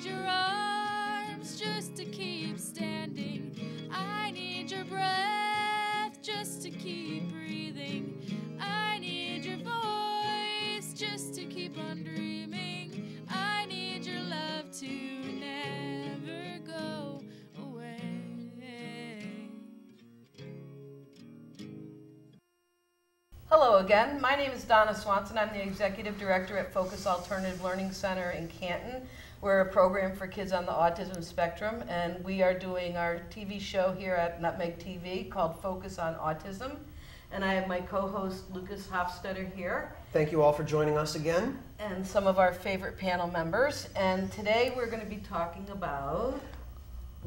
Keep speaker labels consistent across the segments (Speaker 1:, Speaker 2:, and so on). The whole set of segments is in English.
Speaker 1: your arms just to keep standing. I need your breath just to keep breathing. I need your voice just to keep on dreaming. I need your love to never go away.
Speaker 2: Hello again. My name is Donna Swanson. I'm the Executive Director at Focus Alternative Learning Center in Canton. We're a program for kids on the autism spectrum, and we are doing our TV show here at Nutmeg TV called Focus on Autism. And I have my co-host Lucas Hofstetter here.
Speaker 3: Thank you all for joining us again.
Speaker 2: And some of our favorite panel members. And today we're going to be talking about...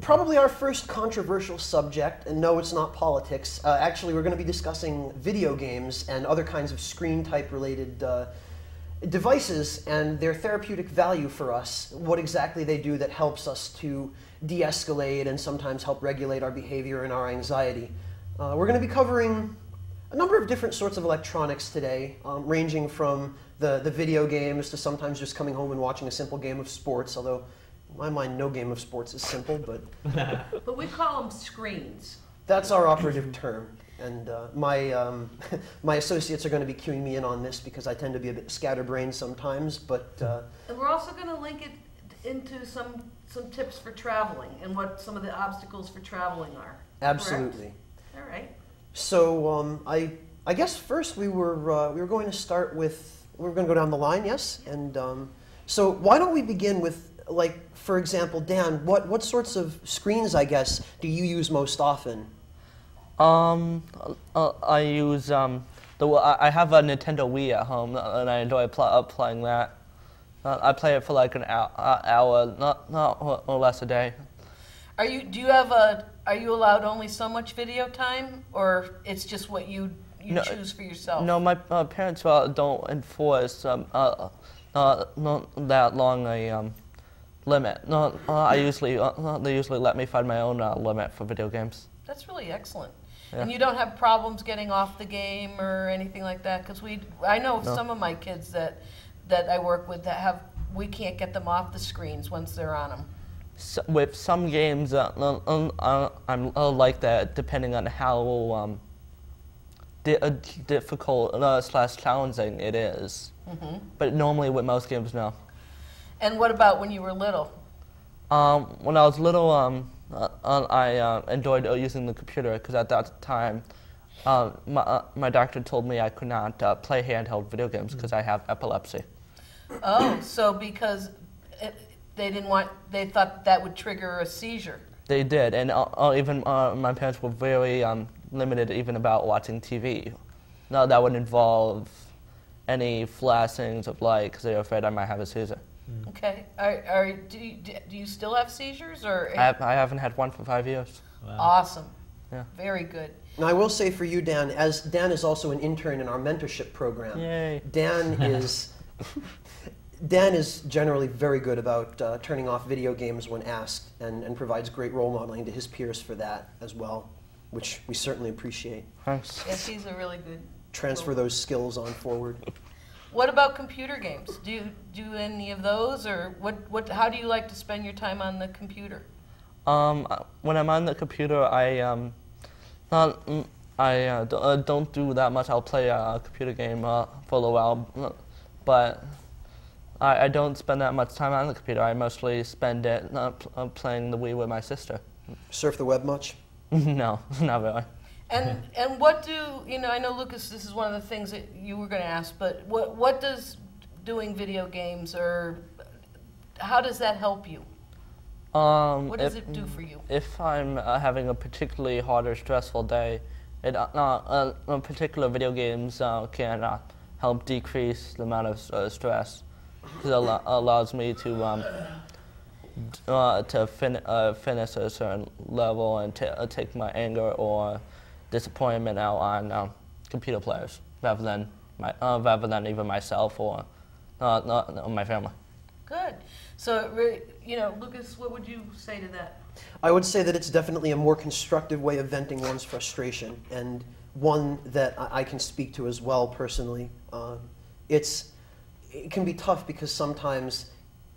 Speaker 3: Probably our first controversial subject, and no, it's not politics. Actually, we're going to be discussing video games and other kinds of screen-type related devices and their therapeutic value for us, what exactly they do that helps us to de-escalate and sometimes help regulate our behavior and our anxiety. We're going to be covering a number of different sorts of electronics today, ranging from the video games to sometimes just coming home and watching a simple game of sports, although in my mind, no game of sports is simple, but...
Speaker 2: But we call them screens.
Speaker 3: That's our operative term. And my associates are going to be cueing me in on this because I tend to be a bit scatterbrained sometimes, but...
Speaker 2: And we're also going to link it into some tips for traveling and what some of the obstacles for traveling are.
Speaker 3: Absolutely.
Speaker 2: Correct? All right.
Speaker 3: So I guess first we were going to start with... We were going to go down the line, yes? And so why don't we begin with, like, for example, Dan, what sorts of screens, I guess, do you use most often?
Speaker 4: I use I have a Nintendo Wii at home, and I enjoy playing that. I play it for like an hour, not or less a day.
Speaker 2: Are you allowed only so much video time, or it's just what you choose for yourself?
Speaker 4: No, my parents don't enforce not that long a limit. No, they usually let me find my own limit for video games.
Speaker 2: That's really excellent.
Speaker 4: Yeah.
Speaker 2: And you don't have problems getting off the game or anything like that? Because I know some of my kids that I work with that we can't get them off the screens once they're on them.
Speaker 4: So, with some games, I'm like that, depending on how difficult / challenging it is. Mm-hmm. But normally with most games, no.
Speaker 2: And what about when you were little?
Speaker 4: When I was little, I enjoyed using the computer because at that time, my doctor told me I could not play handheld video games because I have epilepsy.
Speaker 2: Oh, so because they thought that would trigger a seizure. They
Speaker 4: did, and even my parents were very limited even about watching TV. No, that would involve any flashings of light because they were afraid I might have a seizure.
Speaker 2: Okay. Do you still have seizures, or?
Speaker 4: I haven't had one for 5 years.
Speaker 2: Wow. Awesome.
Speaker 4: Yeah.
Speaker 2: Very good.
Speaker 3: Now, I will say for you, Dan, as Dan is also an intern in our mentorship program.
Speaker 4: Yay.
Speaker 3: Dan is generally very good about turning off video games when asked, and provides great role modeling to his peers for that as well, which we certainly appreciate.
Speaker 4: Thanks.
Speaker 2: Yes, he's a really good.
Speaker 3: Transfer those skills on forward.
Speaker 2: What about computer games? Do you do any of those, or how do you like to spend your time on the computer?
Speaker 4: When I'm on the computer, I don't do that much. I'll play a computer game for a little while, but I don't spend that much time on the computer. I mostly spend it playing the Wii with my sister.
Speaker 3: Surf the web much?
Speaker 4: No, not really.
Speaker 2: And what I know, Lucas, this is one of the things that you were going to ask, but what does doing video games, or how does that help you? What does it do for you?
Speaker 4: If I'm having a particularly hard or stressful day, particular video games can help decrease the amount of stress, because it allows me to finish a certain level and take my anger or disappointment out on computer players rather than even myself or my family.
Speaker 2: Good. So, Lucas, what would you say to that?
Speaker 3: I would say that it's definitely a more constructive way of venting one's frustration, and one that I can speak to as well personally. It can be tough because sometimes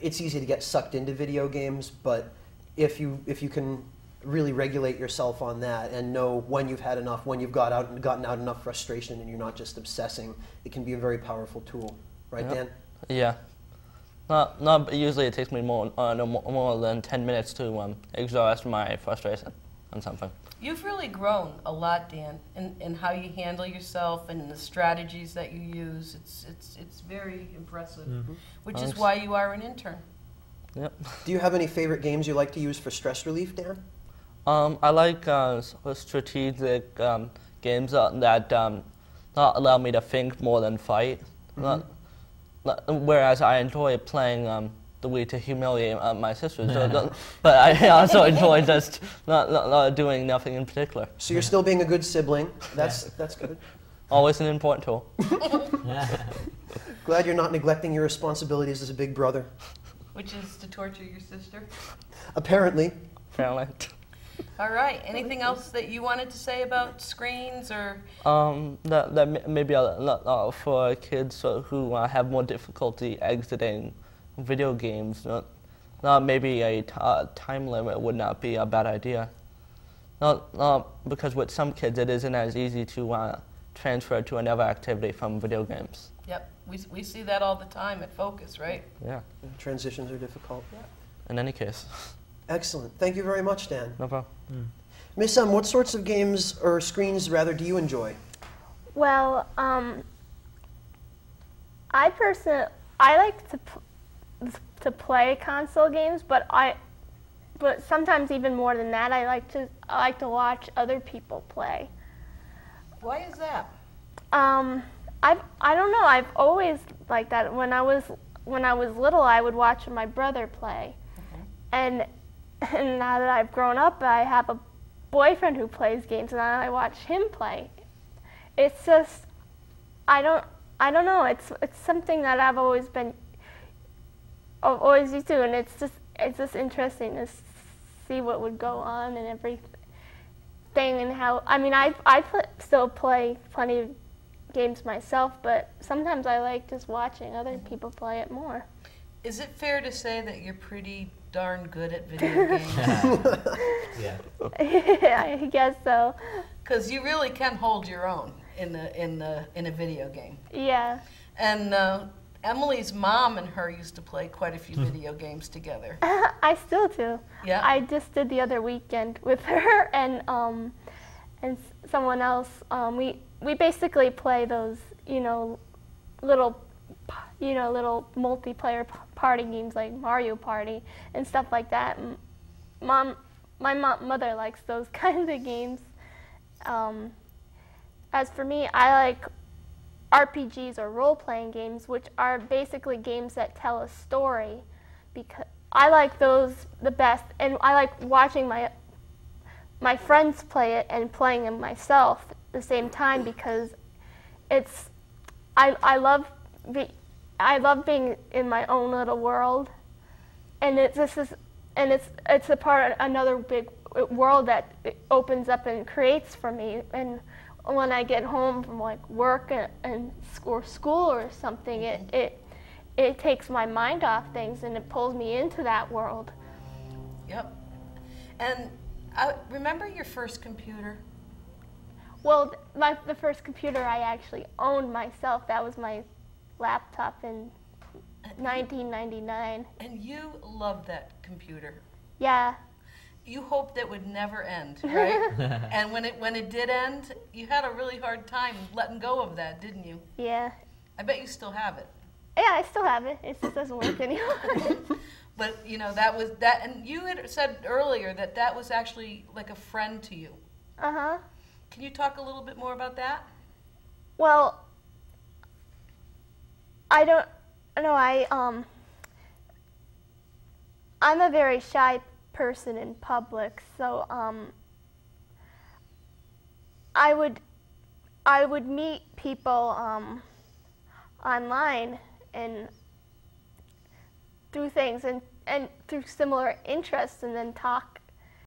Speaker 3: it's easy to get sucked into video games, but if you can really regulate yourself on that and know when you've had enough, when you've gotten out enough frustration and you're not just obsessing, it can be a very powerful tool. Right, Dan?
Speaker 4: Yeah. Not usually it takes me more than 10 minutes to exhaust my frustration on something.
Speaker 2: You've really grown a lot, Dan, in how you handle yourself and the strategies that you use. It's very impressive, which is why you are an intern.
Speaker 4: Yep.
Speaker 3: Do you have any favorite games you like to use for stress relief, Dan?
Speaker 4: I like strategic games that allow me to think more than fight. Whereas I enjoy playing the Wii to humiliate my sisters, but I also enjoy just not doing nothing in particular.
Speaker 3: So you're still being a good sibling. That's good.
Speaker 4: Always an important tool.
Speaker 3: Glad you're not neglecting your responsibilities as a big brother.
Speaker 2: Which is to torture your sister?
Speaker 3: Apparently.
Speaker 4: Apparently.
Speaker 2: All right. Anything else that you wanted to say about screens or?
Speaker 4: That maybe for kids who have more difficulty exiting video games, maybe a time limit would not be a bad idea. Because with some kids it isn't as easy to transfer to another activity from video games.
Speaker 2: Yep. We see that all the time at Focus, right?
Speaker 4: Yeah.
Speaker 3: Transitions are difficult.
Speaker 2: Yeah.
Speaker 4: In any case.
Speaker 3: Excellent. Thank you very much, Dan.
Speaker 4: No problem.
Speaker 3: Miss M, what sorts of games, or screens rather, do you enjoy?
Speaker 5: Well, I like to play console games, but sometimes even more than that, I like to watch other people play.
Speaker 2: Why is that?
Speaker 5: I don't know. I've always liked that. When I was little, I would watch my brother play, and now that I've grown up, I have a boyfriend who plays games, and I watch him play. It's just, I don't know. It's something that I've always used to, and it's just interesting to see what would go on and everything, and how. I mean, I still play plenty of games myself, but sometimes I like just watching other people play it more.
Speaker 2: Is it fair to say that you're pretty darn good at video games?
Speaker 5: Yeah, I guess so.
Speaker 2: Because you really can hold your own in a video game.
Speaker 5: Yeah.
Speaker 2: And Emily's mom and her used to play quite a few video games together.
Speaker 5: I still do.
Speaker 2: Yeah.
Speaker 5: I just did the other weekend with her and someone else. We basically play those, little multiplayer party games like Mario Party and stuff like that. My mother likes those kinds of games. As for me, I like RPGs or role-playing games, which are basically games that tell a story, because I like those the best, and I like watching my friends play it and playing them myself at the same time, because I love being in my own little world, and it's a part of another big world that it opens up and creates for me. And when I get home from like work or school or something, it takes my mind off things and it pulls me into that world.
Speaker 2: Yep. And remember your first computer?
Speaker 5: Well, the first computer I actually owned myself, that was my laptop in 1999.
Speaker 2: And you loved that computer.
Speaker 5: Yeah.
Speaker 2: You hoped it would never end, right? And when it did end, you had a really hard time letting go of that, didn't you?
Speaker 5: Yeah.
Speaker 2: I bet you still have it.
Speaker 5: Yeah, I still have it. It just doesn't work anymore.
Speaker 2: But that was that, and you had said earlier that was actually like a friend to you.
Speaker 5: Uh-huh.
Speaker 2: Can you talk a little bit more about that?
Speaker 5: Well, I don't know. I'm a very shy person in public, so I would meet people online and through things and through similar interests, and then talk